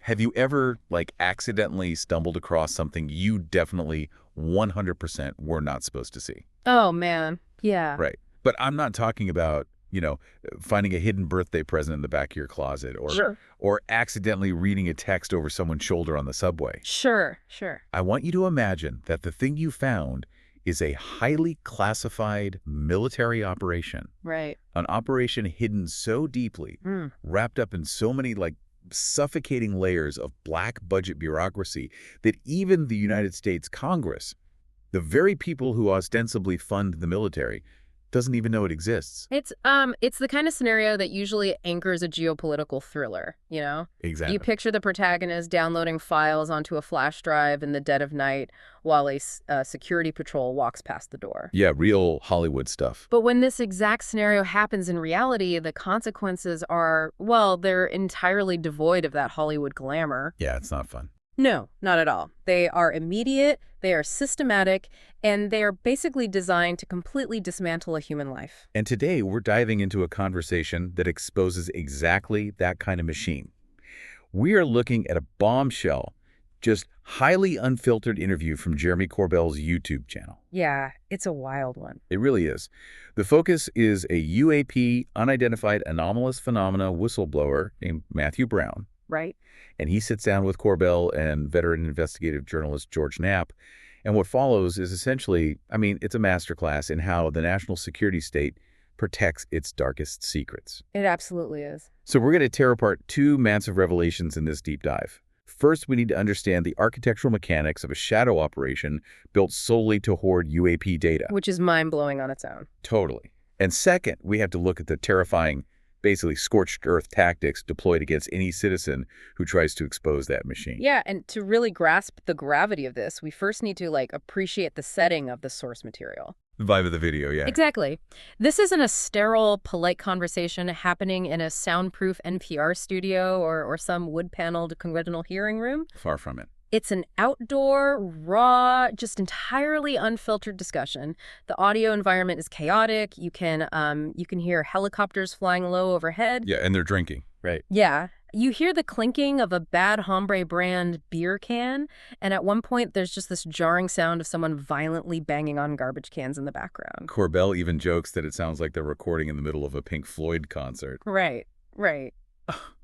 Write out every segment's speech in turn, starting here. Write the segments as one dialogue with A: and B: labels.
A: Have you ever, like, accidentally stumbled across something you definitely 100% were not supposed to see?
B: Oh, man. Yeah.
A: Right. But I'm not talking about, finding a hidden birthday present in the back of your closet
B: Sure.
A: or accidentally reading a text over someone's shoulder on the subway.
B: Sure.
A: I want you to imagine that the thing you found is a highly classified military operation,
B: Right.
A: an operation hidden so deeply,
B: Mm.
A: wrapped up in so many, like, suffocating layers of black budget bureaucracy that even the United States Congress, the very people who ostensibly fund the military, doesn't even know it exists.
B: It's the kind of scenario that usually anchors a geopolitical thriller, you know? You
A: Exactly.
B: picture the protagonist downloading files onto a flash drive in the dead of night while a security patrol walks past the door.
A: Yeah, real Hollywood stuff.
B: But when this exact scenario happens in reality, the consequences are, well, they're entirely devoid of that Hollywood glamour.
A: Yeah, it's not fun.
B: No, not at all. They are immediate, they are systematic, and they are basically designed to completely dismantle a human life.
A: And today we're diving into a conversation that exposes exactly that kind of machine. We are looking at a bombshell, just highly unfiltered interview from Jeremy Corbell's YouTube channel.
B: Yeah, it's a wild one.
A: It really is. The focus is a UAP, unidentified anomalous phenomena whistleblower named Matthew Brown.
B: Right?
A: And he sits down with Corbell and veteran investigative journalist George Knapp. And what follows is essentially, it's a masterclass in how the national security state protects its darkest secrets.
B: It absolutely is.
A: So we're going to tear apart two massive revelations in this deep dive. First, we need to understand the architectural mechanics of a shadow operation built solely to hoard UAP data.
B: Which is mind-blowing on its own.
A: Totally. And second, we have to look at the terrifying, basically scorched earth tactics deployed against any citizen who tries to expose that machine.
B: Yeah, and to really grasp the gravity of this, we first need to, appreciate the setting of the source material.
A: The vibe of the video, yeah.
B: Exactly. This isn't a sterile, polite conversation happening in a soundproof NPR studio or some wood-paneled congressional hearing room.
A: Far from it.
B: It's an outdoor, raw, just entirely unfiltered discussion. The audio environment is chaotic. You can hear helicopters flying low overhead.
A: Yeah, and they're drinking, right?
B: Yeah. You hear the clinking of a bad hombre brand beer can, and at one point there's just this jarring sound of someone violently banging on garbage cans in the background.
A: Corbell even jokes that it sounds like they're recording in the middle of a Pink Floyd concert.
B: Right.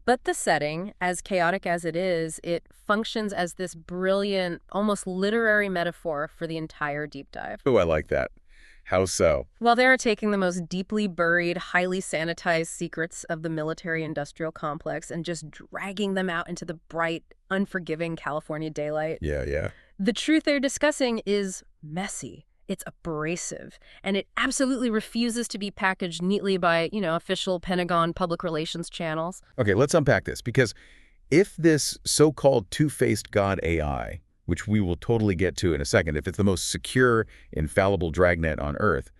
B: But the setting, as chaotic as it is, it functions as this brilliant, almost literary metaphor for the entire deep dive.
A: Oh, I like that. How so?
B: Well, they are taking the most deeply buried, highly sanitized secrets of the military-industrial complex and just dragging them out into the bright, unforgiving California daylight.
A: Yeah.
B: The truth they're discussing is messy. It's abrasive, and it absolutely refuses to be packaged neatly by, official Pentagon public relations channels.
A: Okay, let's unpack this, because if this so-called two-faced God AI, which we will totally get to in a second, if it's the most secure, infallible dragnet on Earth,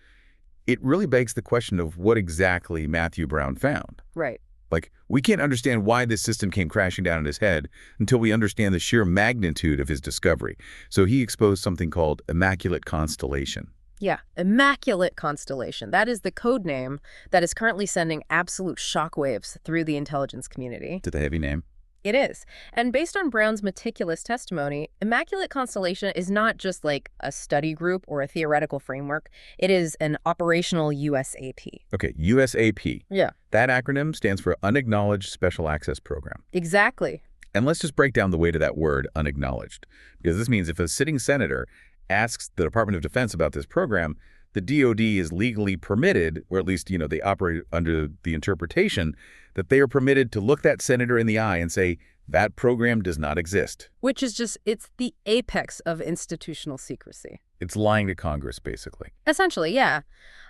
A: it really begs the question of what exactly Matthew Brown found.
B: Right.
A: Like, we can't understand why this system came crashing down on his head until we understand the sheer magnitude of his discovery. So he exposed something called Immaculate Constellation.
B: Yeah, Immaculate Constellation. That is the code name that is currently sending absolute shockwaves through the intelligence community.
A: To the heavy name.
B: It is. And based on Brown's meticulous testimony, Immaculate Constellation is not just like a study group or a theoretical framework. It is an operational USAP.
A: Okay, USAP.
B: Yeah.
A: That acronym stands for Unacknowledged Special Access Program.
B: Exactly.
A: And let's just break down the weight of that word, unacknowledged. Because this means if a sitting senator asks the Department of Defense about this program, the DoD is legally permitted, or at least, they operate under the interpretation that they are permitted to look that senator in the eye and say, that program does not exist.
B: Which is just, it's the apex of institutional secrecy.
A: It's lying to Congress, basically.
B: Essentially, yeah.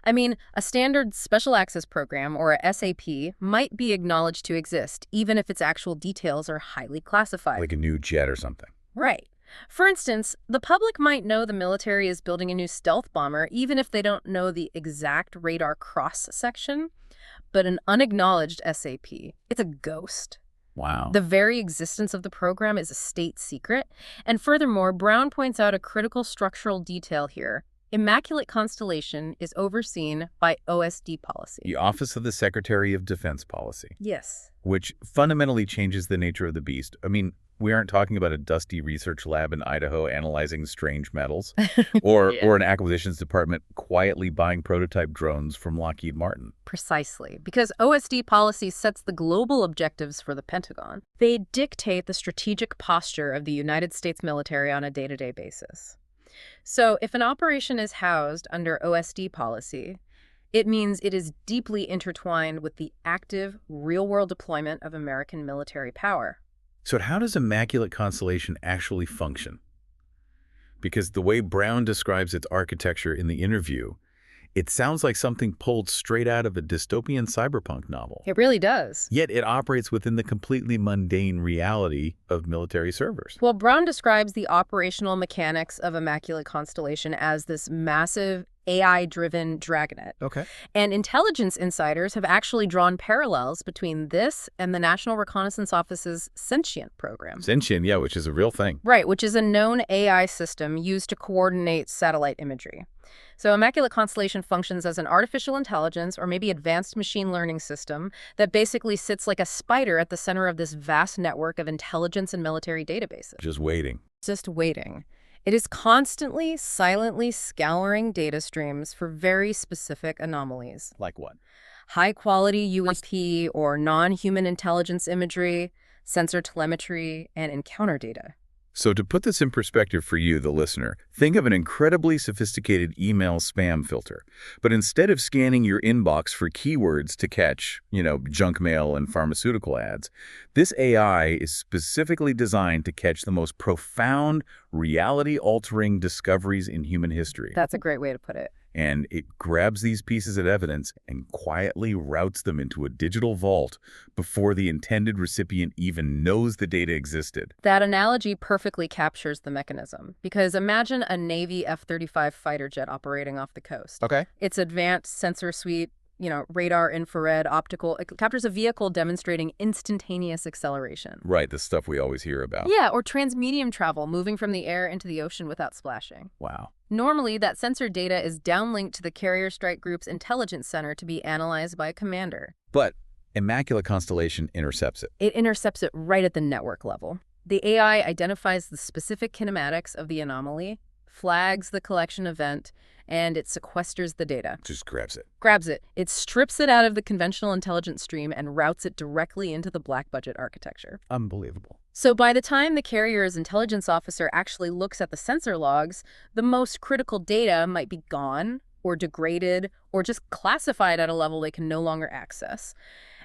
B: I mean, a standard special access program, or a SAP, might be acknowledged to exist, even if its actual details are highly classified.
A: Like a new jet or something.
B: Right. For instance, the public might know the military is building a new stealth bomber, even if they don't know the exact radar cross-section. But an unacknowledged SAP, it's a ghost.
A: Wow.
B: The very existence of the program is a state secret. And furthermore, Brown points out a critical structural detail here. Immaculate Constellation is overseen by OSD policy.
A: The Office of the Secretary of Defense Policy,
B: Yes.
A: which fundamentally changes the nature of the beast. I mean, we aren't talking about a dusty research lab in Idaho analyzing strange metals or
B: Yeah.
A: or an acquisitions department quietly buying prototype drones from Lockheed Martin.
B: Precisely, because OSD policy sets the global objectives for the Pentagon. They dictate the strategic posture of the United States military on a day-to-day basis. So if an operation is housed under OSD policy, it means it is deeply intertwined with the active, real-world deployment of American military power.
A: So how does Immaculate Constellation actually function? Because the way Brown describes its architecture in the interview, it sounds like something pulled straight out of a dystopian cyberpunk novel.
B: It really does.
A: Yet it operates within the completely mundane reality of military servers.
B: Well, Brown describes the operational mechanics of Immaculate Constellation as this massive AI-driven dragnet.
A: Okay.
B: And intelligence insiders have actually drawn parallels between this and the National Reconnaissance Office's Sentient program.
A: Sentient, yeah, which is a real thing.
B: Right, which is a known AI system used to coordinate satellite imagery. So Immaculate Constellation functions as an artificial intelligence or maybe advanced machine learning system that basically sits like a spider at the center of this vast network of intelligence and military databases.
A: Just waiting.
B: Just waiting. It is constantly, silently scouring data streams for very specific anomalies.
A: Like what?
B: High-quality UAP or non-human intelligence imagery, sensor telemetry, and encounter data.
A: So to put this in perspective for you, the listener, think of an incredibly sophisticated email spam filter. But instead of scanning your inbox for keywords to catch, junk mail and pharmaceutical ads, this AI is specifically designed to catch the most profound, reality-altering discoveries in human history.
B: That's a great way to put it.
A: And it grabs these pieces of evidence and quietly routes them into a digital vault before the intended recipient even knows the data existed.
B: That analogy perfectly captures the mechanism, because imagine a Navy F-35 fighter jet operating off the coast.
A: Okay.
B: Its advanced sensor suite, radar, infrared, optical, it captures a vehicle demonstrating instantaneous acceleration.
A: Right, the stuff we always hear about.
B: Yeah, or transmedium travel, moving from the air into the ocean without splashing.
A: Wow.
B: Normally, that sensor data is downlinked to the Carrier Strike Group's intelligence center to be analyzed by a commander.
A: But Immaculate Constellation intercepts it.
B: It intercepts it right at the network level. The AI identifies the specific kinematics of the anomaly, flags the collection event, and it sequesters the data.
A: Just grabs it.
B: Grabs it. It strips it out of the conventional intelligence stream and routes it directly into the black budget architecture.
A: Unbelievable.
B: So by the time the carrier's intelligence officer actually looks at the sensor logs, the most critical data might be gone or degraded or just classified at a level they can no longer access.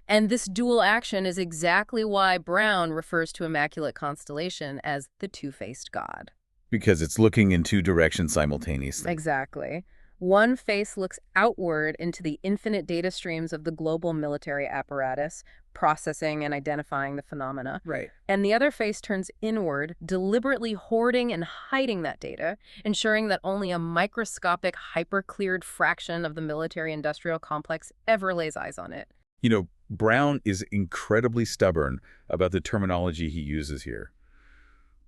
B: And this dual action is exactly why Brown refers to Immaculate Constellation as the two-faced god.
A: Because it's looking in two directions simultaneously.
B: Exactly. One face looks outward into the infinite data streams of the global military apparatus, processing and identifying the phenomena.
A: Right.
B: And the other face turns inward, deliberately hoarding and hiding that data, ensuring that only a microscopic, hyper-cleared fraction of the military-industrial complex ever lays eyes on it.
A: Brown is incredibly stubborn about the terminology he uses here.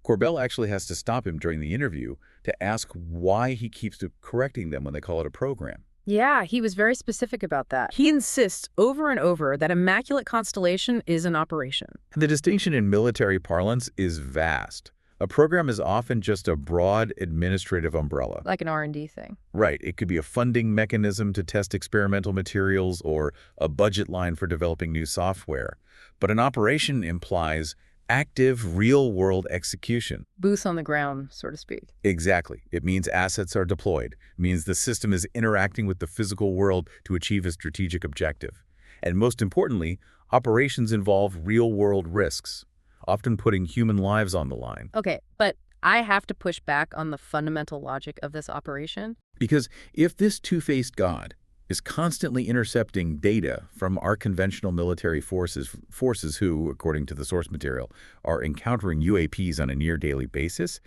A: Corbell actually has to stop him during the interview to ask why he keeps correcting them when they call it a program.
B: Yeah, he was very specific about that. He insists over and over that Immaculate Constellation is an operation.
A: And the distinction in military parlance is vast. A program is often just a broad administrative umbrella.
B: Like an R&D thing.
A: Right. It could be a funding mechanism to test experimental materials or a budget line for developing new software. But an operation implies active, real-world execution.
B: Boots on the ground, so to speak.
A: Exactly. It means assets are deployed. It means the system is interacting with the physical world to achieve a strategic objective. And most importantly, operations involve real-world risks, often putting human lives on the line.
B: Okay, but I have to push back on the fundamental logic of this operation.
A: Because if this two-faced god is constantly intercepting data from our conventional military forces who, according to the source material, are encountering UAPs on a near-daily basis,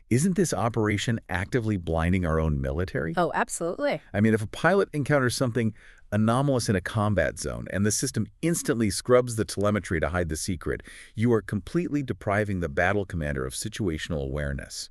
A: isn't this operation actively blinding our own military?
B: Oh, absolutely.
A: I mean, if a pilot encounters something anomalous in a combat zone and the system instantly scrubs the telemetry to hide the secret, you are completely depriving the battle commander of situational awareness.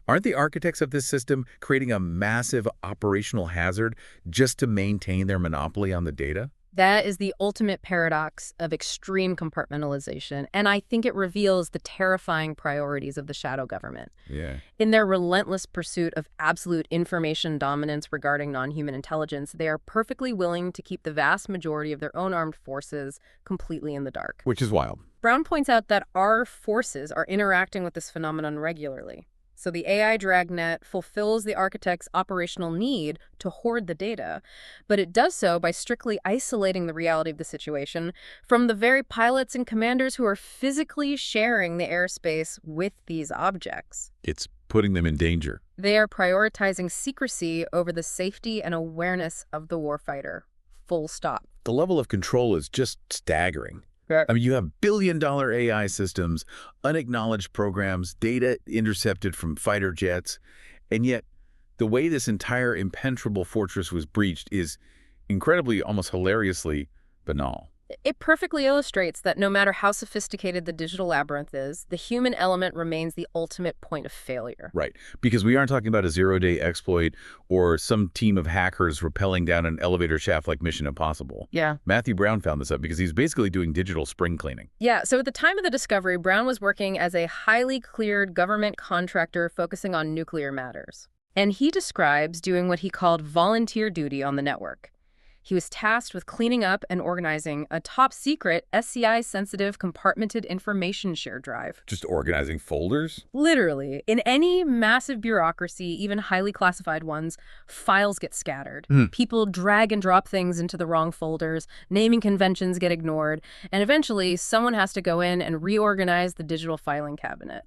A: Aren't the architects of this system creating a massive operational hazard just to maintain their monopoly on the data?
B: That is the ultimate paradox of extreme compartmentalization, and I think it reveals the terrifying priorities of the shadow government.
A: Yeah.
B: In their relentless pursuit of absolute information dominance regarding non-human intelligence, they are perfectly willing to keep the vast majority of their own armed forces completely in the dark.
A: Which is wild.
B: Brown points out that our forces are interacting with this phenomenon regularly. So the AI dragnet fulfills the architect's operational need to hoard the data, but it does so by strictly isolating the reality of the situation from the very pilots and commanders who are physically sharing the airspace with these objects.
A: It's putting them in danger.
B: They are prioritizing secrecy over the safety and awareness of the warfighter. Full stop.
A: The level of control is just staggering. I mean, you have billion-dollar AI systems, unacknowledged programs, data intercepted from fighter jets, and yet the way this entire impenetrable fortress was breached is incredibly, almost hilariously banal.
B: It perfectly illustrates that no matter how sophisticated the digital labyrinth is, the human element remains the ultimate point of failure.
A: Right, because we aren't talking about a zero-day exploit or some team of hackers rappelling down an elevator shaft like Mission Impossible.
B: Yeah.
A: Matthew Brown found this out because he's basically doing digital spring cleaning.
B: Yeah, so at the time of the discovery, Brown was working as a highly cleared government contractor focusing on nuclear matters. And he describes doing what he called volunteer duty on the network. He was tasked with cleaning up and organizing a top-secret, SCI-sensitive compartmented information share drive.
A: Just organizing folders?
B: Literally. In any massive bureaucracy, even highly classified ones, files get scattered. People drag and drop things into the wrong folders, naming conventions get ignored, and eventually someone has to go in and reorganize the digital filing cabinet.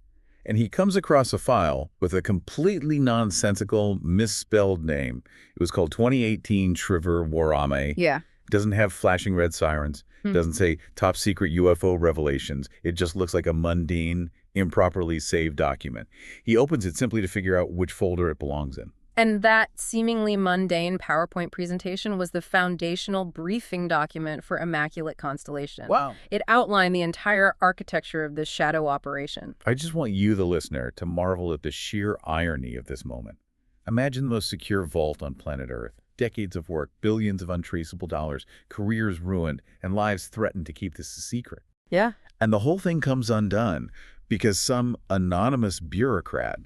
A: And he comes across a file with a completely nonsensical, misspelled name. It was called 2018 Shriver Warame.
B: Yeah.
A: It doesn't have flashing red sirens. It doesn't say top secret UFO revelations. It just looks like a mundane, improperly saved document. He opens it simply to figure out which folder it belongs in.
B: And that seemingly mundane PowerPoint presentation was the foundational briefing document for Immaculate Constellation.
A: Wow.
B: It outlined the entire architecture of this shadow operation.
A: I just want you, the listener, to marvel at the sheer irony of this moment. Imagine the most secure vault on planet Earth. Decades of work, billions of untraceable dollars, careers ruined, and lives threatened to keep this a secret.
B: Yeah.
A: And the whole thing comes undone because some anonymous bureaucrat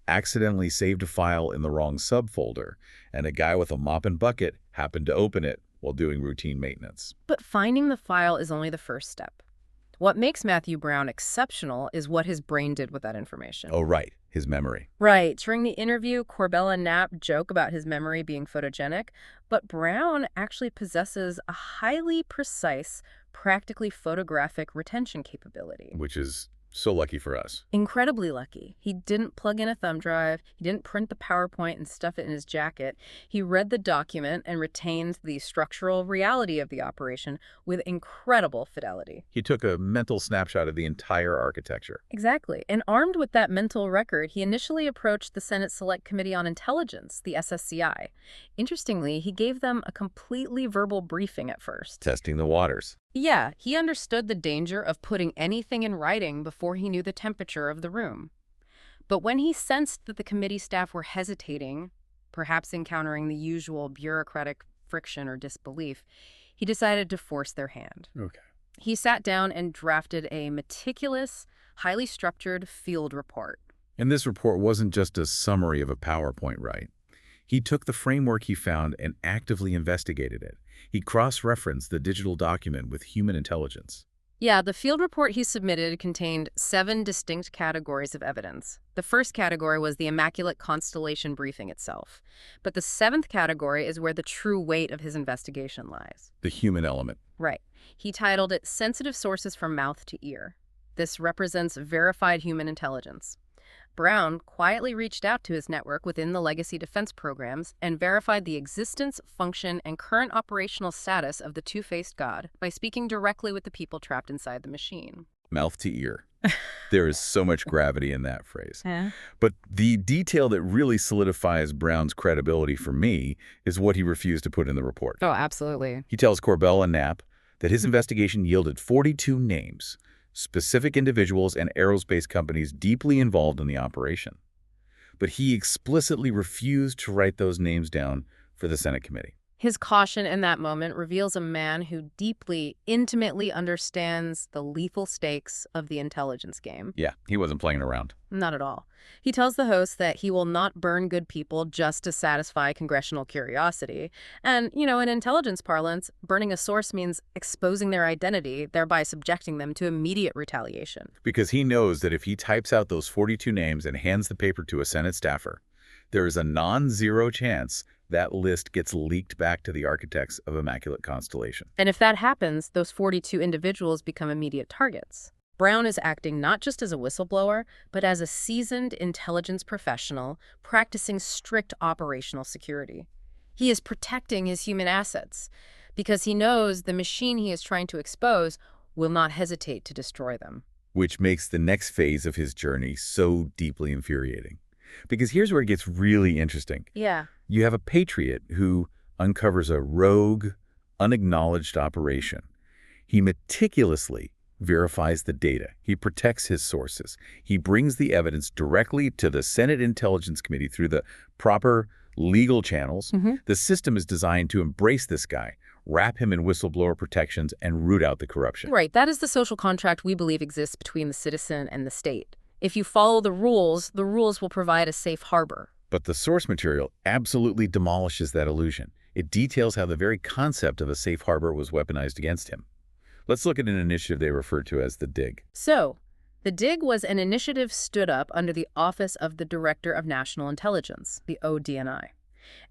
A: accidentally saved a file in the wrong subfolder, and a guy with a mop and bucket happened to open it while doing routine maintenance.
B: But finding the file is only the first step. What makes Matthew Brown exceptional is what his brain did with that information.
A: Oh, right, his memory.
B: Right. During the interview, Corbell and Knapp joke about his memory being photogenic, but Brown actually possesses a highly precise, practically photographic retention capability.
A: Which is so lucky for us.
B: Incredibly lucky. He didn't plug in a thumb drive. He didn't print the PowerPoint and stuff it in his jacket. He read the document and retained the structural reality of the operation with incredible fidelity.
A: He took a mental snapshot of the entire architecture.
B: Exactly. And armed with that mental record, he initially approached the Senate Select Committee on Intelligence, the SSCI. Interestingly, he gave them a completely verbal briefing at first.
A: Testing the waters.
B: Yeah, he understood the danger of putting anything in writing before he knew the temperature of the room. But when he sensed that the committee staff were hesitating, perhaps encountering the usual bureaucratic friction or disbelief, he decided to force their hand.
A: Okay.
B: He sat down and drafted a meticulous, highly structured field report.
A: And this report wasn't just a summary of a PowerPoint, right? He took the framework he found and actively investigated it. He cross-referenced the digital document with human intelligence.
B: Yeah, the field report he submitted contained 7 distinct categories of evidence. The first category was the Immaculate Constellation briefing itself. But the 7th category is where the true weight of his investigation lies.
A: The human element.
B: Right. He titled it Sensitive Sources from Mouth to Ear. This represents verified human intelligence. Brown quietly reached out to his network within the legacy defense programs and verified the existence, function, and current operational status of the two-faced god by speaking directly with the people trapped inside the machine.
A: Mouth to ear. There is so much gravity in that phrase.
B: Yeah.
A: But the detail that really solidifies Brown's credibility for me is what he refused to put in the report.
B: Oh, absolutely.
A: He tells Corbell and Knapp that his investigation yielded 42 names, specific individuals and aerospace companies deeply involved in the operation. but he explicitly refused to write those names down for the Senate committee.
B: His caution in that moment reveals a man who deeply, intimately understands the lethal stakes of the intelligence game.
A: Yeah, he wasn't playing around.
B: Not at all. He tells the host that he will not burn good people just to satisfy congressional curiosity. And, in intelligence parlance, burning a source means exposing their identity, thereby subjecting them to immediate retaliation.
A: Because he knows that if he types out those 42 names and hands the paper to a Senate staffer, there is a non-zero chance that list gets leaked back to the architects of Immaculate Constellation.
B: And if that happens, those 42 individuals become immediate targets. Brown is acting not just as a whistleblower, but as a seasoned intelligence professional practicing strict operational security. He is protecting his human assets because he knows the machine he is trying to expose will not hesitate to destroy them.
A: Which makes the next phase of his journey so deeply infuriating. Because here's where it gets really interesting.
B: Yeah.
A: You have a patriot who uncovers a rogue, unacknowledged operation. He meticulously verifies the data. He protects his sources. He brings the evidence directly to the Senate Intelligence Committee through the proper legal channels. The system is designed to embrace this guy, wrap him in whistleblower protections, and root out the corruption.
B: Right. That is the social contract we believe exists between the citizen and the state. If you follow the rules will provide a safe harbor.
A: But the source material absolutely demolishes that illusion. It details how the very concept of a safe harbor was weaponized against him. Let's look at an initiative they refer to as the DIG.
B: So, the DIG was an initiative stood up under the Office of the Director of National Intelligence, the ODNI.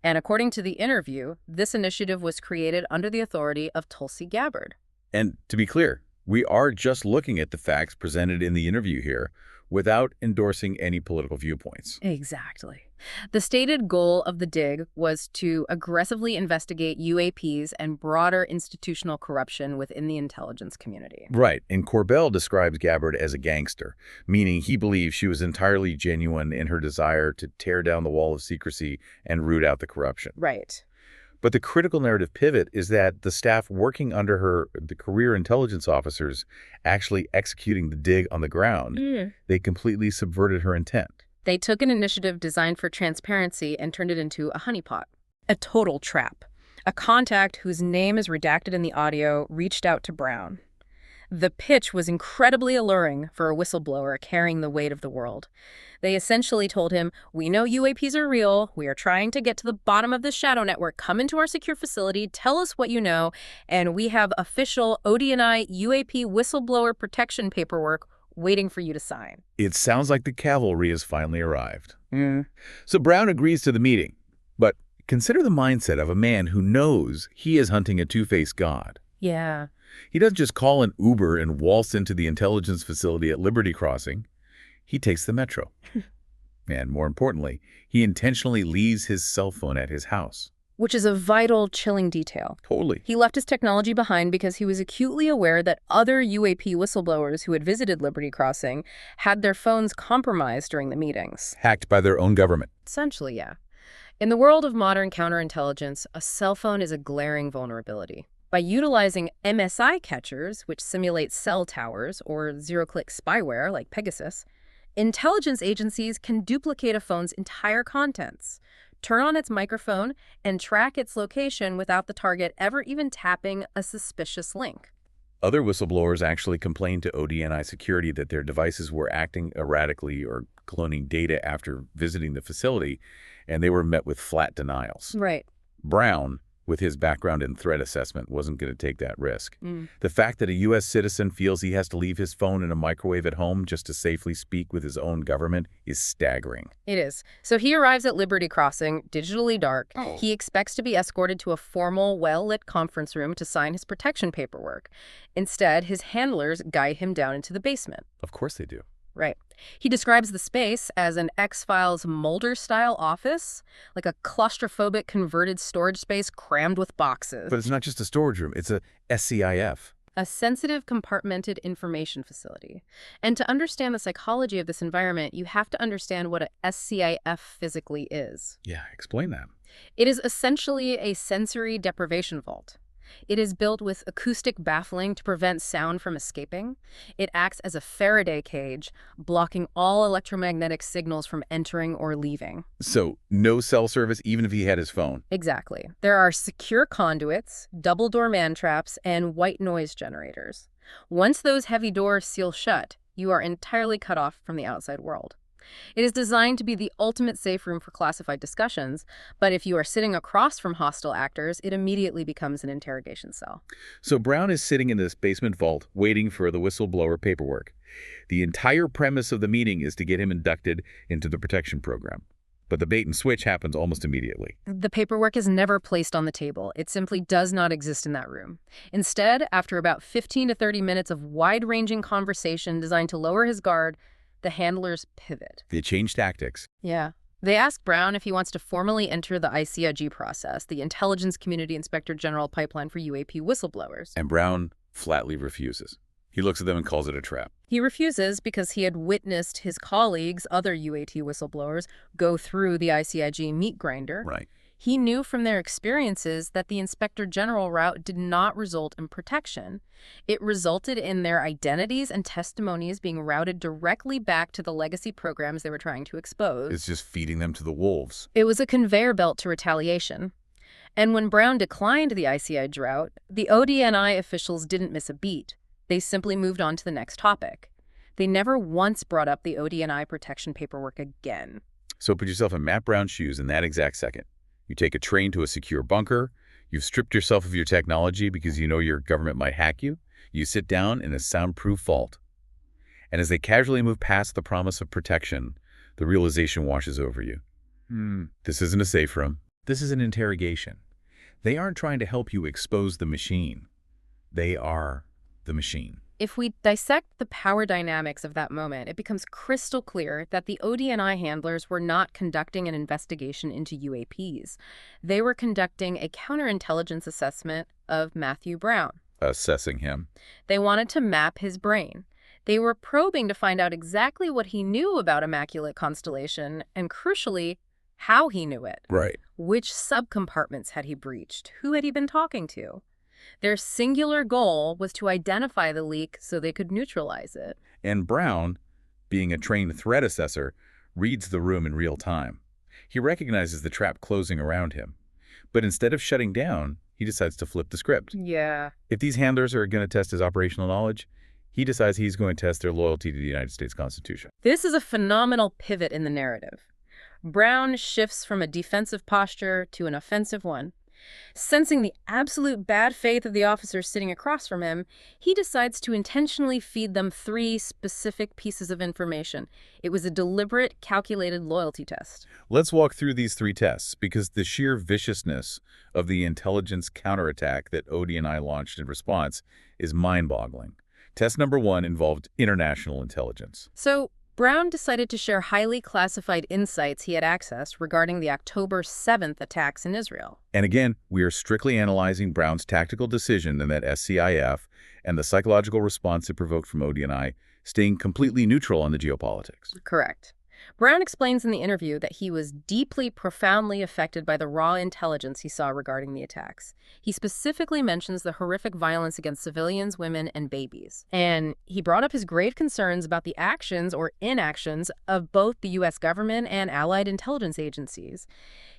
B: And according to the interview, this initiative was created under the authority of Tulsi Gabbard.
A: And to be clear, we are just looking at the facts presented in the interview here without endorsing any political viewpoints.
B: Exactly. The stated goal of the DIG was to aggressively investigate UAPs and broader institutional corruption within the intelligence community.
A: Right, and Corbell describes Gabbard as a gangster, meaning he believes she was entirely genuine in her desire to tear down the wall of secrecy and root out the corruption.
B: Right.
A: But the critical narrative pivot is that the staff working under her, the career intelligence officers, actually executing the DIG on the ground, they completely subverted her intent.
B: They took an initiative designed for transparency and turned it into a honeypot. A total trap. A contact whose name is redacted in the audio reached out to Brown. The pitch was incredibly alluring for a whistleblower carrying the weight of the world. They essentially told him, "We know UAPs are real. We are trying to get to the bottom of this shadow network. Come into our secure facility, tell us what you know, and we have official ODNI UAP whistleblower protection paperwork waiting for you to sign."
A: It sounds like the cavalry has finally arrived. So Brown agrees to the meeting, but consider the mindset of a man who knows he is hunting a two-faced god.
B: Yeah.
A: He doesn't just call an Uber and waltz into the intelligence facility at Liberty Crossing. He takes the metro. And more importantly, he intentionally leaves his cell phone at his house.
B: Which is a vital, chilling detail.
A: Totally.
B: He left his technology behind because he was acutely aware that other UAP whistleblowers who had visited Liberty Crossing had their phones compromised during the meetings.
A: Hacked by their own government.
B: Essentially, yeah. In the world of modern counterintelligence, a cell phone is a glaring vulnerability. By utilizing MSI catchers, which simulate cell towers, or zero-click spyware like Pegasus, intelligence agencies can duplicate a phone's entire contents, turn on its microphone, and track its location without the target ever even tapping a suspicious link.
A: Other whistleblowers actually complained to ODNI security that their devices were acting erratically or cloning data after visiting the facility, and they were met with flat denials.
B: Right.
A: Brown, with his background in threat assessment, wasn't going to take that risk. The fact that a U.S. citizen feels he has to leave his phone in a microwave at home just to safely speak with his own government is staggering.
B: It is. So he arrives at Liberty Crossing, digitally dark. He expects to be escorted to a formal, well-lit conference room to sign his protection paperwork. Instead, his handlers guide him down into the basement.
A: Of course they do.
B: Right. He describes the space as an X-Files Mulder-style office, like a claustrophobic converted storage space crammed with boxes.
A: But it's not just a storage room, it's a SCIF.
B: A sensitive compartmented information facility. And to understand the psychology of this environment, you have to understand what a SCIF physically is.
A: Yeah, explain that.
B: It is essentially a sensory deprivation vault. It is built with acoustic baffling to prevent sound from escaping. It acts as a Faraday cage, blocking all electromagnetic signals from entering or leaving.
A: So no cell service even if he had his phone.
B: Exactly. There are secure conduits, double-door man-traps, and white noise generators. Once those heavy doors seal shut, you are entirely cut off from the outside world. It is designed to be the ultimate safe room for classified discussions, but if you are sitting across from hostile actors, it immediately becomes an interrogation cell.
A: So Brown is sitting in this basement vault waiting for the whistleblower paperwork. The entire premise of the meeting is to get him inducted into the protection program. But the bait and switch happens almost immediately.
B: The paperwork is never placed on the table. It simply does not exist in that room. Instead, after about 15 to 30 minutes of wide-ranging conversation designed to lower his guard, the handlers pivot.
A: They change tactics.
B: Yeah. They ask Brown if he wants to formally enter the ICIG process, the Intelligence Community Inspector General pipeline for UAP whistleblowers.
A: And Brown flatly refuses. He looks at them and calls it a trap.
B: He refuses because he had witnessed his colleagues, other UAT whistleblowers, go through the ICIG meat grinder.
A: Right.
B: He knew from their experiences that the Inspector General route did not result in protection. It resulted in their identities and testimonies being routed directly back to the legacy programs they were trying to expose.
A: It's just feeding them to the wolves.
B: It was a conveyor belt to retaliation. And when Brown declined the ICIG route, the ODNI officials didn't miss a beat. They simply moved on to the next topic. They never once brought up the ODNI protection paperwork again.
A: So put yourself in Matt Brown's shoes in that exact second. You take a train to a secure bunker. You've stripped yourself of your technology because you know your government might hack you. You sit down in a soundproof vault. And as they casually move past the promise of protection, the realization washes over you. This isn't a safe room. This is an interrogation. They aren't trying to help you expose the machine. They are the machine.
B: If we dissect the power dynamics of that moment, it becomes crystal clear that the ODNI handlers were not conducting an investigation into UAPs. They were conducting a counterintelligence assessment of Matthew Brown.
A: Assessing him.
B: They wanted to map his brain. They were probing to find out exactly what he knew about Immaculate Constellation and, crucially, how he knew it.
A: Right.
B: Which subcompartments had he breached? Who had he been talking to? Their singular goal was to identify the leak so they could neutralize it.
A: And Brown, being a trained threat assessor, reads the room in real time. He recognizes the trap closing around him. But instead of shutting down, he decides to flip the script.
B: Yeah.
A: If these handlers are going to test his operational knowledge, he decides he's going to test their loyalty to the United States Constitution.
B: This is a phenomenal pivot in the narrative. Brown shifts from a defensive posture to an offensive one. Sensing the absolute bad faith of the officers sitting across from him, he decides to intentionally feed them 3 specific pieces of information. It was a deliberate, calculated loyalty test.
A: Let's walk through these 3 tests because the sheer viciousness of the intelligence counterattack that ODNI launched in response is mind-boggling. Test number 1 involved international intelligence.
B: So, Brown decided to share highly classified insights he had accessed regarding the October 7th attacks in Israel.
A: And again, we are strictly analyzing Brown's tactical decision in that SCIF and the psychological response it provoked from ODNI, staying completely neutral on the geopolitics.
B: Correct. Brown explains in the interview that he was deeply, profoundly affected by the raw intelligence he saw regarding the attacks. He specifically mentions the horrific violence against civilians, women, and babies. And he brought up his grave concerns about the actions or inactions of both the U.S. government and allied intelligence agencies.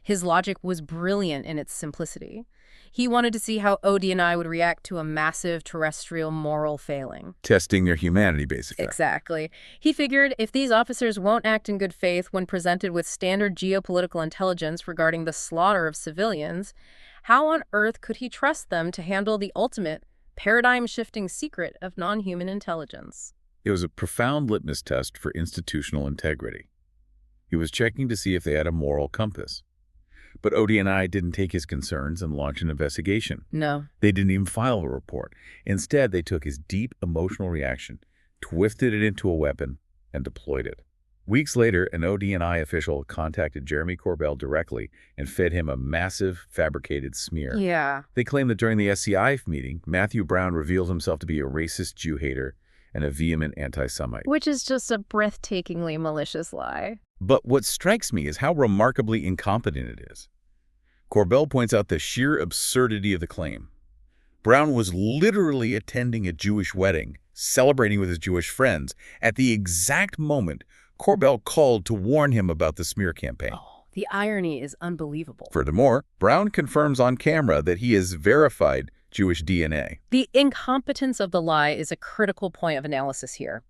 B: His logic was brilliant in its simplicity. He wanted to see how ODNI would react to a massive terrestrial moral failing.
A: Testing their humanity, basically.
B: Exactly. He figured if these officers won't act in good faith when presented with standard geopolitical intelligence regarding the slaughter of civilians, how on earth could he trust them to handle the ultimate, paradigm-shifting secret of non-human intelligence?
A: It was a profound litmus test for institutional integrity. He was checking to see if they had a moral compass. But ODNI didn't take his concerns and launch an investigation.
B: No.
A: They didn't even file a report. Instead, they took his deep emotional reaction, twisted it into a weapon, and deployed it. Weeks later, an ODNI official contacted Jeremy Corbell directly and fed him a massive, fabricated smear.
B: Yeah.
A: They claim that during the SCIF meeting, Matthew Brown revealed himself to be a racist Jew hater and a vehement anti-Semite.
B: Which is just a breathtakingly malicious lie.
A: But what strikes me is how remarkably incompetent it is. Corbell points out the sheer absurdity of the claim. Brown was literally attending a Jewish wedding, celebrating with his Jewish friends, at the exact moment Corbell called to warn him about the smear campaign.
B: Oh, the irony is unbelievable.
A: Furthermore, Brown confirms on camera that he has verified Jewish DNA.
B: The incompetence of the lie is a critical point of analysis here.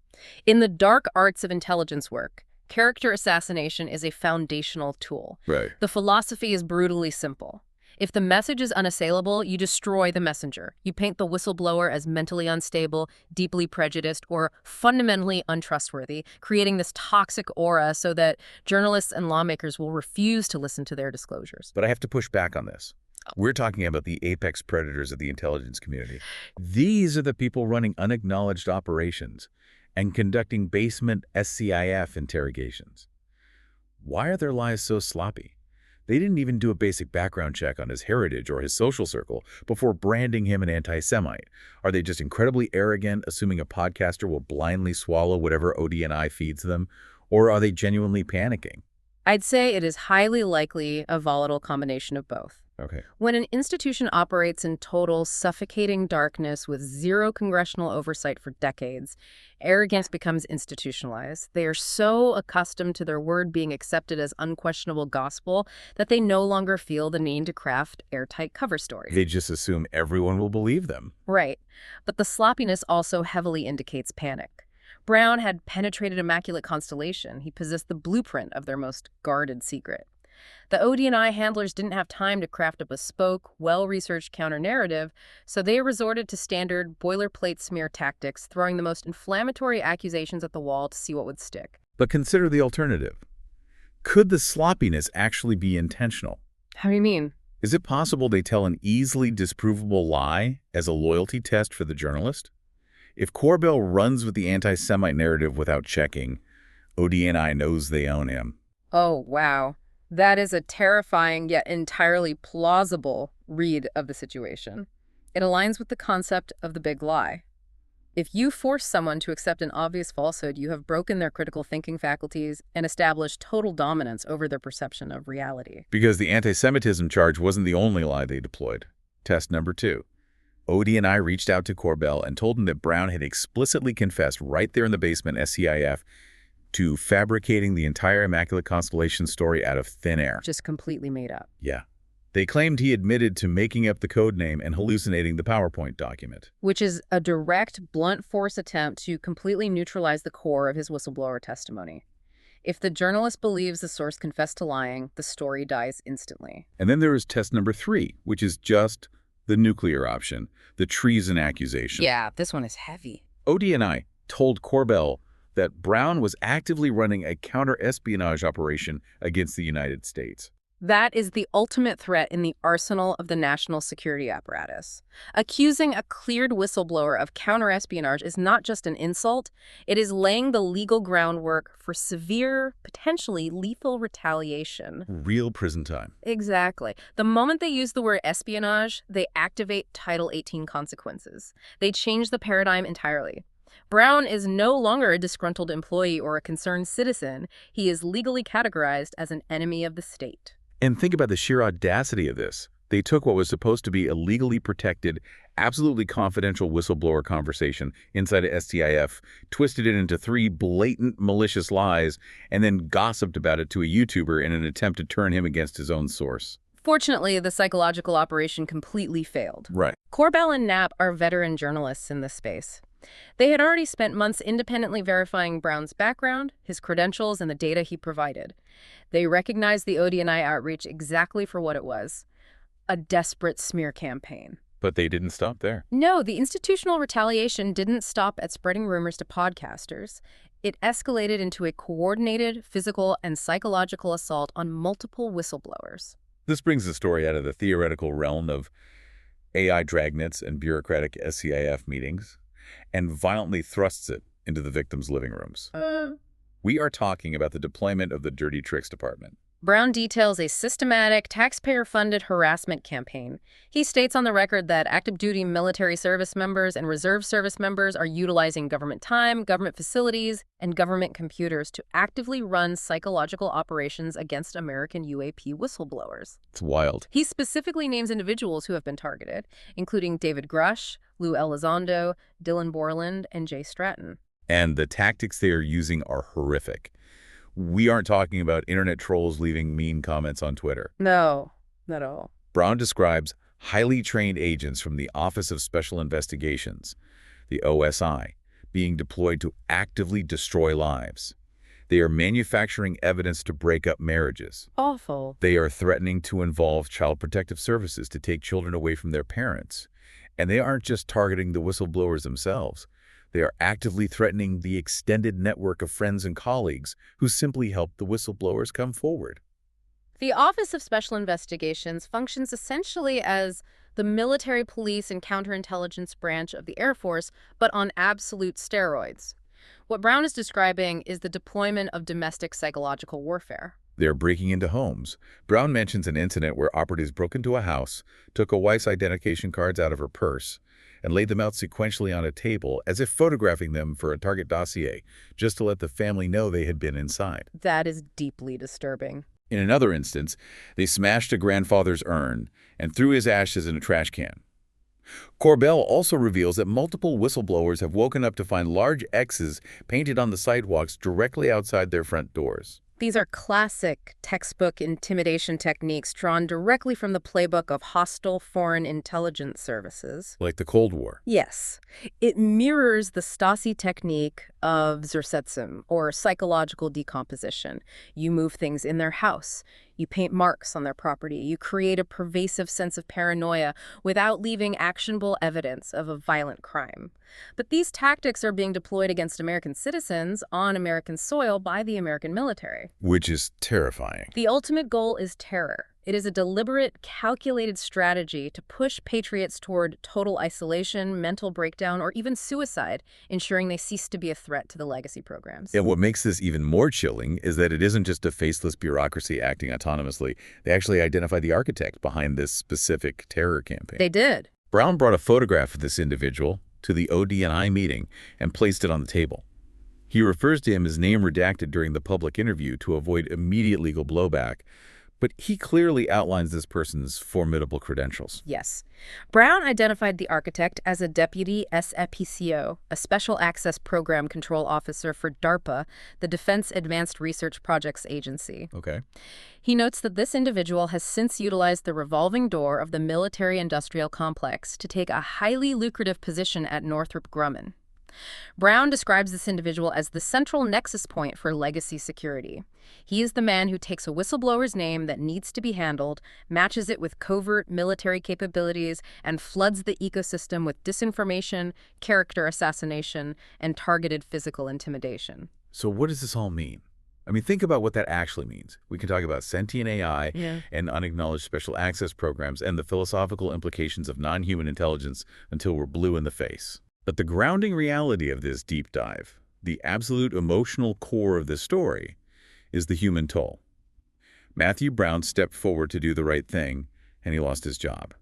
B: In the dark arts of intelligence work, character assassination is a foundational tool.
A: Right.
B: The philosophy is brutally simple. If the message is unassailable, you destroy the messenger. You paint the whistleblower as mentally unstable, deeply prejudiced, or fundamentally untrustworthy, creating this toxic aura so that journalists and lawmakers will refuse to listen to their disclosures.
A: But I have to push back on this. We're talking about the apex predators of the intelligence community. These are the people running unacknowledged operations and conducting basement SCIF interrogations. Why are their lies so sloppy? They didn't even do a basic background check on his heritage or his social circle before branding him an anti-Semite. Are they just incredibly arrogant, assuming a podcaster will blindly swallow whatever ODNI feeds them? Or are they genuinely panicking?
B: I'd say it is highly likely a volatile combination of both.
A: Okay.
B: When an institution operates in total, suffocating darkness with zero congressional oversight for decades, arrogance becomes institutionalized. They are so accustomed to their word being accepted as unquestionable gospel that they no longer feel the need to craft airtight cover stories.
A: They just assume everyone will believe them.
B: Right. But the sloppiness also heavily indicates panic. Brown had penetrated Immaculate Constellation. He possessed the blueprint of their most guarded secret. The ODNI handlers didn't have time to craft a bespoke, well-researched counter-narrative, so they resorted to standard boilerplate smear tactics, throwing the most inflammatory accusations at the wall to see what would stick.
A: But consider the alternative. Could the sloppiness actually be intentional?
B: How do you mean?
A: Is it possible they tell an easily disprovable lie as a loyalty test for the journalist? If Corbell runs with the anti-Semite narrative without checking, ODNI knows they own him.
B: Oh, wow. That is a terrifying yet entirely plausible read of the situation. It aligns with the concept of the big lie. If you force someone to accept an obvious falsehood, you have broken their critical thinking faculties and established total dominance over their perception of reality.
A: Because the anti-Semitism charge wasn't the only lie they deployed. Test number 2. ODNI reached out to Corbell and told him that Brown had explicitly confessed right there in the basement SCIF to fabricating the entire Immaculate Constellation story out of thin air.
B: Just completely made up.
A: Yeah. They claimed he admitted to making up the code name and hallucinating the PowerPoint document.
B: Which is a direct, blunt force attempt to completely neutralize the core of his whistleblower testimony. If the journalist believes the source confessed to lying, the story dies instantly.
A: And then there is test number 3, which is just the nuclear option, the treason accusation.
B: Yeah, this one is heavy.
A: ODNI told Corbell that Brown was actively running a counter-espionage operation against the United States.
B: That is the ultimate threat in the arsenal of the national security apparatus. Accusing a cleared whistleblower of counterespionage is not just an insult, it is laying the legal groundwork for severe, potentially lethal retaliation.
A: Real prison time.
B: Exactly. The moment they use the word espionage, they activate Title 18 consequences. They change the paradigm entirely. Brown is no longer a disgruntled employee or a concerned citizen. He is legally categorized as an enemy of the state.
A: And think about the sheer audacity of this. They took what was supposed to be a legally protected, absolutely confidential whistleblower conversation inside a STIF, twisted it into 3 blatant malicious lies, and then gossiped about it to a YouTuber in an attempt to turn him against his own source.
B: Fortunately, the psychological operation completely failed.
A: Right.
B: Corbell and Knapp are veteran journalists in this space. They had already spent months independently verifying Brown's background, his credentials, and the data he provided. They recognized the ODNI outreach exactly for what it was, a desperate smear campaign.
A: But they didn't stop there.
B: No, the institutional retaliation didn't stop at spreading rumors to podcasters. It escalated into a coordinated physical and psychological assault on multiple whistleblowers.
A: This brings the story out of the theoretical realm of AI dragnets and bureaucratic SCIF meetings and violently thrusts it into the victims' living rooms. We are talking about the deployment of the Dirty Tricks Department.
B: Brown details a systematic, taxpayer-funded harassment campaign. He states on the record that active duty military service members and reserve service members are utilizing government time, government facilities, and government computers to actively run psychological operations against American UAP whistleblowers.
A: It's wild.
B: He specifically names individuals who have been targeted, including David Grush, Lou Elizondo, Dylan Borland, and Jay Stratton.
A: And the tactics they are using are horrific. We aren't talking about internet trolls leaving mean comments on Twitter.
B: No, not at all.
A: Brown describes highly trained agents from the Office of Special Investigations, the OSI, being deployed to actively destroy lives. They are manufacturing evidence to break up marriages.
B: Awful.
A: They are threatening to involve Child Protective Services to take children away from their parents. And they aren't just targeting the whistleblowers themselves. They are actively threatening the extended network of friends and colleagues who simply help the whistleblowers come forward.
B: The Office of Special Investigations functions essentially as the military police and counterintelligence branch of the Air Force, but on absolute steroids. What Brown is describing is the deployment of domestic psychological warfare.
A: They are breaking into homes. Brown mentions an incident where operatives broke into a house, took a wife's identification cards out of her purse, and laid them out sequentially on a table as if photographing them for a target dossier, just to let the family know they had been inside.
B: That is deeply disturbing.
A: In another instance, they smashed a grandfather's urn and threw his ashes in a trash can. Corbell also reveals that multiple whistleblowers have woken up to find large X's painted on the sidewalks directly outside their front doors.
B: These are classic textbook intimidation techniques drawn directly from the playbook of hostile foreign intelligence services.
A: Like the Cold War.
B: Yes, it mirrors the Stasi technique of Zersetzung, or psychological decomposition. You move things in their house. You paint marks on their property. You create a pervasive sense of paranoia without leaving actionable evidence of a violent crime. But these tactics are being deployed against American citizens on American soil by the American military.
A: Which is terrifying.
B: The ultimate goal is terror. It is a deliberate, calculated strategy to push patriots toward total isolation, mental breakdown, or even suicide, ensuring they cease to be a threat to the legacy programs.
A: And what makes this even more chilling is that it isn't just a faceless bureaucracy acting autonomously. They actually identified the architect behind this specific terror campaign.
B: They did.
A: Brown brought a photograph of this individual to the ODNI meeting and placed it on the table. He refers to him as name redacted during the public interview to avoid immediate legal blowback, but he clearly outlines this person's formidable credentials.
B: Yes. Brown identified the architect as a deputy SAPCO, a Special Access Program Control Officer for DARPA, the Defense Advanced Research Projects Agency.
A: Okay.
B: He notes that this individual has since utilized the revolving door of the military-industrial complex to take a highly lucrative position at Northrop Grumman. Brown describes this individual as the central nexus point for legacy security. He is the man who takes a whistleblower's name that needs to be handled, matches it with covert military capabilities, and floods the ecosystem with disinformation, character assassination, and targeted physical intimidation.
A: So what does this all mean? I mean, think about what that actually means. We can talk about sentient AI and unacknowledged special access programs and the philosophical implications of non-human intelligence until we're blue in the face. But the grounding reality of this deep dive, the absolute emotional core of this story, is the human toll. Matthew Brown stepped forward to do the right thing, and he lost his job.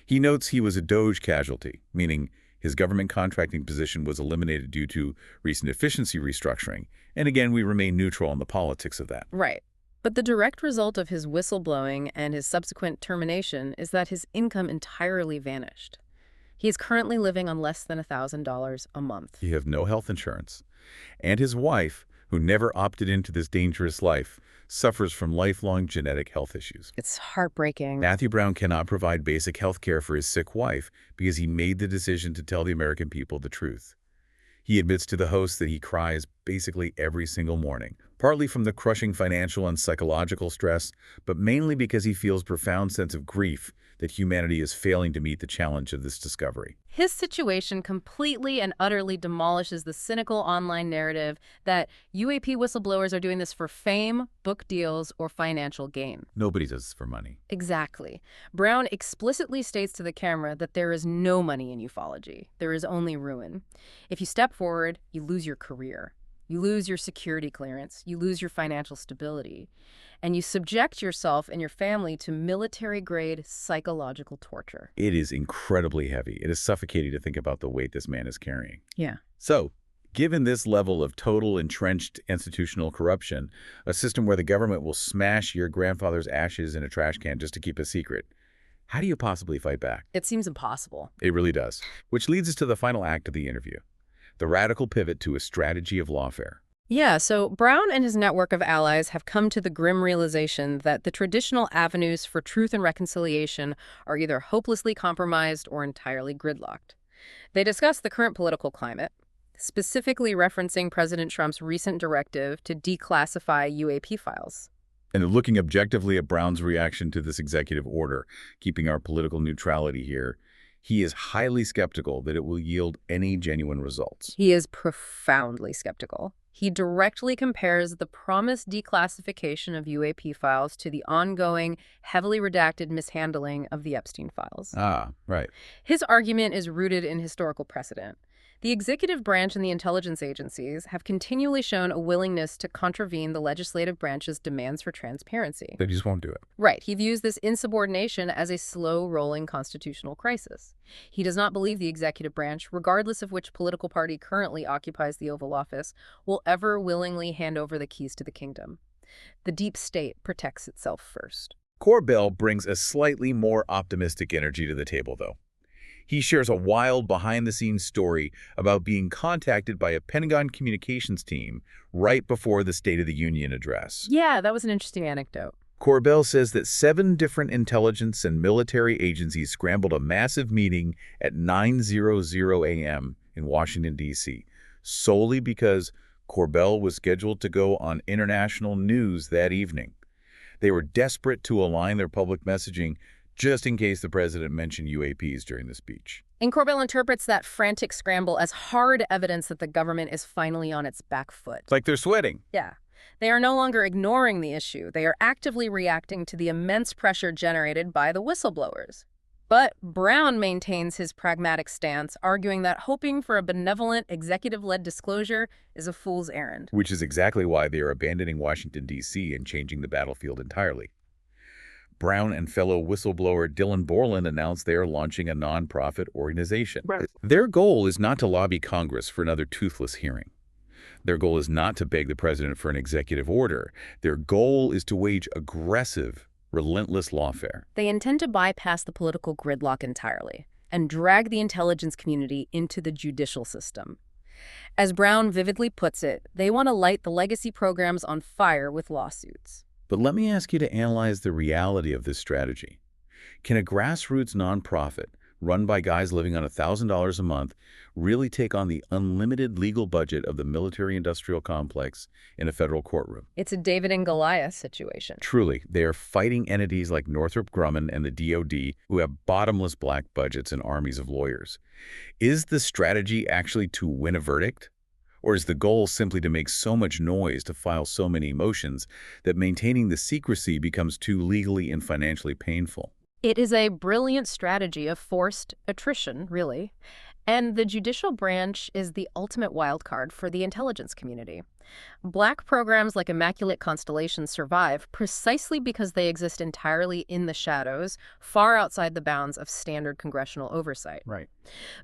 A: He notes he was a DOGE casualty, meaning his government contracting position was eliminated due to recent efficiency restructuring. And again, we remain neutral on the politics of that.
B: Right. But the direct result of his whistleblowing and his subsequent termination is that his income entirely vanished. He is currently living on less than $1,000 a month.
A: He has no health insurance. And his wife, who never opted into this dangerous life, suffers from lifelong genetic health issues.
B: It's heartbreaking.
A: Matthew Brown cannot provide basic health care for his sick wife because he made the decision to tell the American people the truth. He admits to the host that he cries basically every single morning, partly from the crushing financial and psychological stress, but mainly because he feels a profound sense of grief that humanity is failing to meet the challenge of this discovery.
B: His situation completely and utterly demolishes the cynical online narrative that UAP whistleblowers are doing this for fame, book deals, or financial gain.
A: Nobody does this for money.
B: Exactly. Brown explicitly states to the camera that there is no money in ufology. There is only ruin. If you step forward, you lose your career. You lose your security clearance, you lose your financial stability, and you subject yourself and your family to military-grade psychological torture.
A: It is incredibly heavy. It is suffocating to think about the weight this man is carrying.
B: Yeah.
A: So, given this level of total entrenched institutional corruption, a system where the government will smash your grandfather's ashes in a trash can just to keep a secret, how do you possibly fight back?
B: It seems impossible.
A: It really does. Which leads us to the final act of the interview, the radical pivot to a strategy of lawfare.
B: Yeah, so Brown and his network of allies have come to the grim realization that the traditional avenues for truth and reconciliation are either hopelessly compromised or entirely gridlocked. They discuss the current political climate, specifically referencing President Trump's recent directive to declassify UAP files.
A: And looking objectively at Brown's reaction to this executive order, keeping our political neutrality here, he is highly skeptical that it will yield any genuine results.
B: He is profoundly skeptical. He directly compares the promised declassification of UAP files to the ongoing, heavily redacted mishandling of the Epstein files.
A: Ah, right.
B: His argument is rooted in historical precedent. The executive branch and the intelligence agencies have continually shown a willingness to contravene the legislative branch's demands for transparency.
A: They just won't do it.
B: Right. He views this insubordination as a slow-rolling constitutional crisis. He does not believe the executive branch, regardless of which political party currently occupies the Oval Office, will ever willingly hand over the keys to the kingdom. The deep state protects itself first.
A: Corbell brings a slightly more optimistic energy to the table, though. He shares a wild behind-the-scenes story about being contacted by a Pentagon communications team right before the State of the Union address.
B: Yeah, that was an interesting anecdote.
A: Corbell says that 7 different intelligence and military agencies scrambled a massive meeting at 9:00 a.m. in Washington, D.C., solely because Corbell was scheduled to go on international news that evening. They were desperate to align their public messaging just in case the president mentioned UAPs during the speech.
B: And Corbell interprets that frantic scramble as hard evidence that the government is finally on its back foot.
A: It's like they're sweating.
B: Yeah. They are no longer ignoring the issue. They are actively reacting to the immense pressure generated by the whistleblowers. But Brown maintains his pragmatic stance, arguing that hoping for a benevolent, executive-led disclosure is a fool's errand.
A: Which is exactly why they are abandoning Washington, D.C. and changing the battlefield entirely. Brown and fellow whistleblower Dylan Borland announced they are launching a nonprofit organization.
C: Right.
A: Their goal is not to lobby Congress for another toothless hearing. Their goal is not to beg the president for an executive order. Their goal is to wage aggressive, relentless lawfare.
B: They intend to bypass the political gridlock entirely and drag the intelligence community into the judicial system. As Brown vividly puts it, they want to light the legacy programs on fire with lawsuits.
A: But let me ask you to analyze the reality of this strategy. Can a grassroots nonprofit, run by guys living on $1,000 a month, really take on the unlimited legal budget of the military-industrial complex in a federal courtroom?
B: It's a David and Goliath situation.
A: Truly, they are fighting entities like Northrop Grumman and the DoD, who have bottomless black budgets and armies of lawyers. Is the strategy actually to win a verdict? Or is the goal simply to make so much noise, to file so many motions, that maintaining the secrecy becomes too legally and financially painful?
B: It is a brilliant strategy of forced attrition, really. And the judicial branch is the ultimate wildcard for the intelligence community. Black programs like Immaculate Constellation survive precisely because they exist entirely in the shadows, far outside the bounds of standard congressional oversight.
C: Right.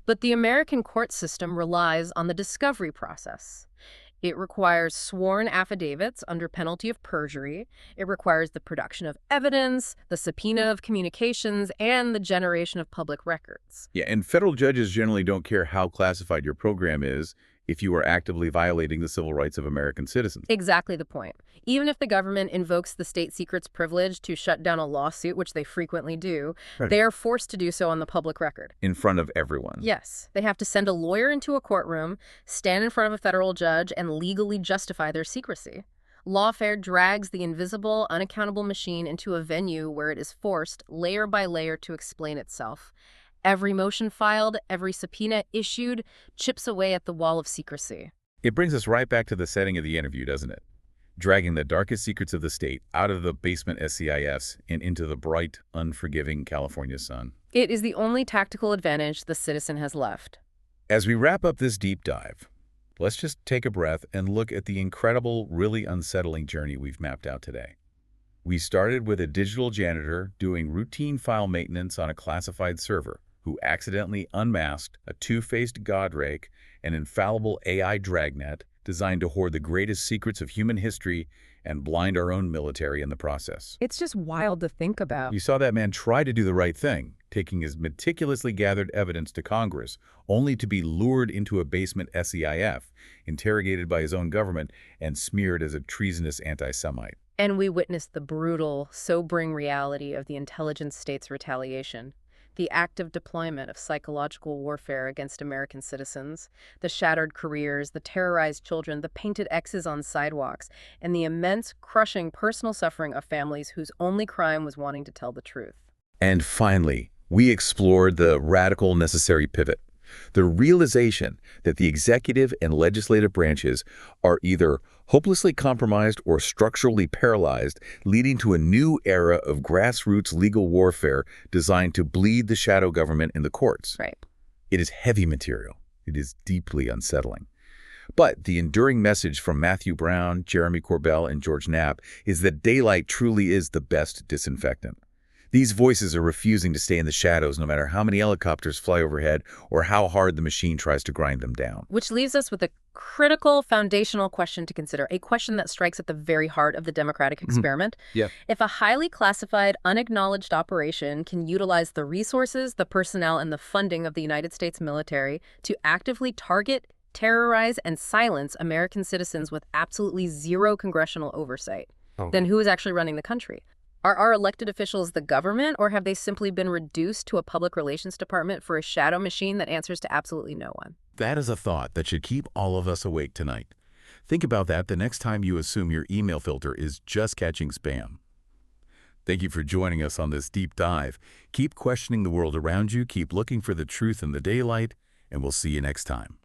B: But the American court system relies on the discovery process. It requires sworn affidavits under penalty of perjury. It requires the production of evidence, the subpoena of communications, and the generation of public records.
A: Yeah, and federal judges generally don't care how classified your program is if you are actively violating the civil rights of American citizens.
B: Exactly the point. Even if the government invokes the state secrets privilege to shut down a lawsuit, which they frequently do,
C: Right.
B: they are forced to do so on the public record.
A: In front of everyone.
B: Yes, they have to send a lawyer into a courtroom, stand in front of a federal judge, and legally justify their secrecy. Lawfare drags the invisible, unaccountable machine into a venue where it is forced, layer by layer, to explain itself. Every motion filed, every subpoena issued, chips away at the wall of secrecy.
A: It brings us right back to the setting of the interview, doesn't it? Dragging the darkest secrets of the state out of the basement SCIFs and into the bright, unforgiving California sun.
B: It is the only tactical advantage the citizen has left.
A: As we wrap up this deep dive, Let's just take a breath and look at the incredible, really unsettling journey we've mapped out today. We started with a digital janitor doing routine file maintenance on a classified server who accidentally unmasked a two-faced godrake, an infallible AI dragnet designed to hoard the greatest secrets of human history and blind our own military in the process.
B: It's just wild to think about.
A: You saw that man try to do the right thing, taking his meticulously gathered evidence to Congress, only to be lured into a basement SEIF, interrogated by his own government, and smeared as a treasonous anti-Semite.
B: And we witnessed the brutal, sobering reality of the intelligence state's retaliation. The active deployment of psychological warfare against American citizens, the shattered careers, the terrorized children, the painted X's on sidewalks, and the immense, crushing personal suffering of families whose only crime was wanting to tell the truth.
A: And finally, we explored the radical necessary pivot, the realization that the executive and legislative branches are either hopelessly compromised or structurally paralyzed, leading to a new era of grassroots legal warfare designed to bleed the shadow government in the courts.
B: Right.
A: It is heavy material. It is deeply unsettling. But the enduring message from Matthew Brown, Jeremy Corbell, and George Knapp is that daylight truly is the best disinfectant. These voices are refusing to stay in the shadows no matter how many helicopters fly overhead or how hard the machine tries to grind them down.
B: Which leaves us with a critical, foundational question to consider, a question that strikes at the very heart of the democratic experiment.
A: Yeah.
B: If a highly classified, unacknowledged operation can utilize the resources, the personnel, and the funding of the United States military to actively target, terrorize, and silence American citizens with absolutely zero congressional oversight, then who is actually running the country? Are our elected officials the government, or have they simply been reduced to a public relations department for a shadow machine that answers to absolutely no one?
A: That is a thought that should keep all of us awake tonight. Think about that the next time you assume your email filter is just catching spam. Thank you for joining us on this deep dive. Keep questioning the world around you, keep looking for the truth in the daylight, and we'll see you next time.